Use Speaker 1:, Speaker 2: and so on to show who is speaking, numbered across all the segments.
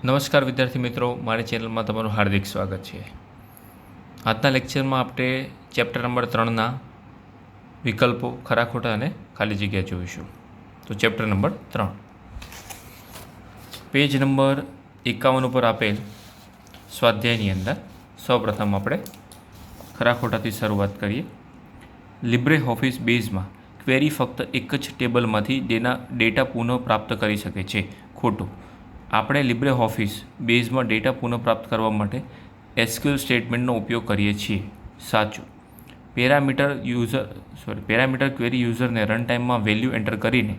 Speaker 1: નમસ્કાર વિદ્યાર્થી મિત્રો, મારી ચેનલમાં તમારું હાર્દિક સ્વાગત છે। આજના લેક્ચરમાં આપણે ચેપ્ટર નંબર 3ના વિકલ્પો, ખરા ખોટા અને ખાલી જગ્યા જોઈશું। તો ચેપ્ટર નંબર 3 પેજ નંબર 51 ઉપર આપેલ સ્વાધ્યાયની અંદર સૌપ્રથમ આપણે ખરા ખોટાથી શરૂઆત કરીએ। લિબ્રે ઓફિસ બેઝમાં ક્વેરી ફક્ત એક જ ટેબલમાંથી ડેટા પુનઃ પ્રાપ્ત કરી શકે છે। ખોટું। આપણે લિબ્રે ઓફિસ બેઝમાં ડેટા પુનઃપ્રાપ્ત કરવા માટે એસક્યુએલ સ્ટેટમેન્ટનો ઉપયોગ કરીએ છીએ। સાચું। પેરામીટર ક્વેરી યુઝરને રન ટાઈમમાં વેલ્યુ એન્ટર કરીને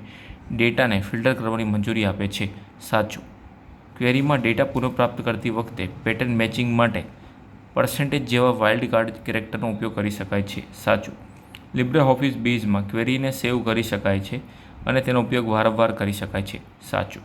Speaker 1: ડેટાને ફિલ્ટર કરવાની મંજૂરી આપે છે। સાચું। ક્વેરીમાં ડેટા પુનઃપ્રાપ્ત કરતી વખતે પેટર્ન મેચિંગ માટે પર્સન્ટેજ જેવા વાઇલ્ડ કાર્ડ કેરેક્ટરનો ઉપયોગ કરી શકાય છે। સાચું। લિબ્રે ઓફિસ બેઝમાં ક્વેરીને સેવ કરી શકાય છે અને તેનો ઉપયોગ વારંવાર કરી શકાય છે। સાચું।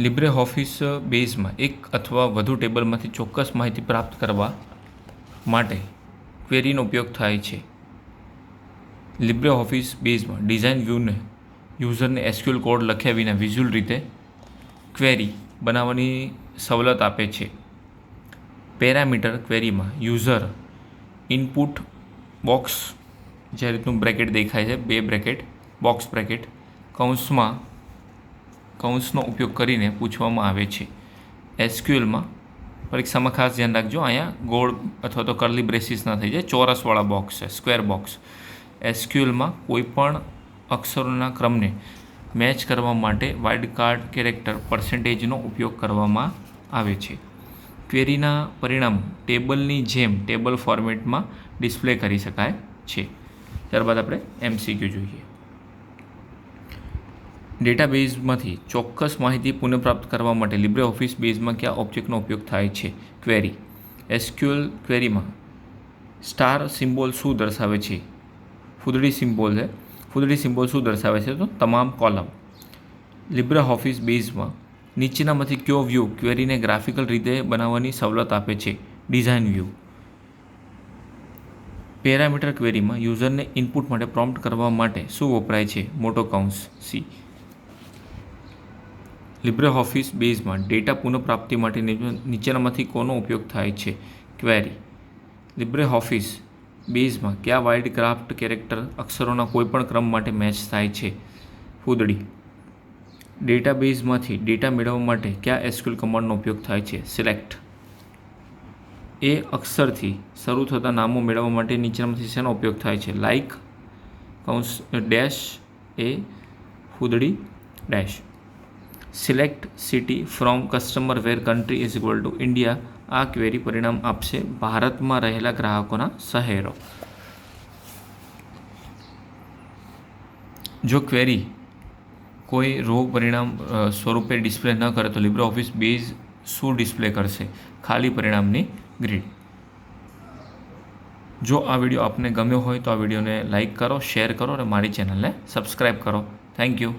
Speaker 1: લિબ્રે ઓફિસ બેઝમાં એક અથવા વધુ ટેબલમાંથી ચોક્કસ માહિતી પ્રાપ્ત કરવા માટે ક્વેરીનો ઉપયોગ થાય છે। લિબ્રે ઓફિસ બેઝમાં ડિઝાઇન વ્યૂને યુઝરને એસક્યુએલ કોડ લખ્યા વિના વિઝ્યુઅલ રીતે ક્વેરી બનાવવાની સવલત આપે છે। પેરામીટર ક્વેરીમાં યુઝર ઇનપુટ બોક્સ જે રીતનું બ્રેકેટ દેખાય છે, 2 બ્રેકેટ, બોક્સ બ્રેકેટ, કૌંસનો ઉપયોગ કરીને પૂછવામાં આવે છે। એસક્યુએલમાં પરીક્ષામાં ખાસ ધ્યાન રાખજો, અહીંયા ગોળ અથવા તો કર્લી બ્રેસીસ ના થઈ જાય, ચોરસવાળા બોક્સ છે, સ્ક્વેર બોક્સ। એસક્યુએલમાં કોઈપણ અક્ષરોના ક્રમને મેચ કરવા માટે વાઇલ્ડ કાર્ડ કેરેક્ટર પર્સન્ટેજનો ઉપયોગ કરવામાં આવે છે। ક્વેરીના પરિણામો ટેબલની જેમ ટેબલ ફોર્મેટમાં ડિસ્પ્લે કરી શકાય છે। ત્યારબાદ આપણે એમસીક્યુ જોઈએ। ડેટાબેઝમાંથી ચોક્કસ માહિતી પુનઃપ્રાપ્ત કરવા માટે લિબ્રે ઓફિસ બેઝમાં કયા ઓબ્જેક્ટનો ઉપયોગ થાય છે? ક્વેરી। એસક્યુએલ ક્વેરીમાં સ્ટાર સિમ્બોલ શું દર્શાવે છે? ફૂદડી સિમ્બોલ છે। ફૂદડી સિમ્બોલ શું દર્શાવે છે? તો તમામ કોલમ। લિબ્રે ઓફિસ બેઝમાં નીચેનામાંથી કયો વ્યૂ ક્વેરીને ગ્રાફિકલ રીતે બનાવવાની સવલત આપે છે? Design view. પેરામીટર ક્વેરીમાં યુઝરને ઇનપુટ માટે પ્રોમ્પ્ટ કરવા માટે શું વપરાય છે? મોટો કૌંસ સી। લિબ્રે ઓફિસ બેઝમાં ડેટા પુનઃપ્રાપ્તિ માટે નીચેનામાંથી કોનો ઉપયોગ થાય છે? ક્વેરી। લિબ્રે ઓફિસ બેઝમાં કયા વાઇલ્ડ કાર્ડ કેરેક્ટર અક્ષરોના કોઈપણ ક્રમ માટે મેચ થાય છે? ફૂદડી। ડેટાબેઝમાંથી ડેટા મેળવવા માટે કયા એસક્યુએલ કમાન્ડનો ઉપયોગ થાય છે? સિલેક્ટ। એ અક્ષરથી શરૂ થતા નામો મેળવવા માટે નીચેનામાંથી શેનો ઉપયોગ થાય છે? લાઇક કૌંસ ડેશ એ ફૂદડી dash. Select city from customer where country is equal to India. આ ક્વેરી પરિણામ આપશે ભારતમાં રહેલા ગ્રાહકોના શહેરો। જો ક્વેરી કોઈ રો પરિણામ સ્વરૂપે ડિસ્પ્લે ન કરે તો લિબ્રે ઓફિસ બેઝ શું ડિસ્પ્લે કરશે? ખાલી પરિણામની ગ્રીડ। જો આ વિડીયો આપને ગમ્યો હોય તો આ વિડીયોને લાઇક કરો, શેર કરો અને મારી ચેનલને સબસ્ક્રાઈબ કરો। Thank you.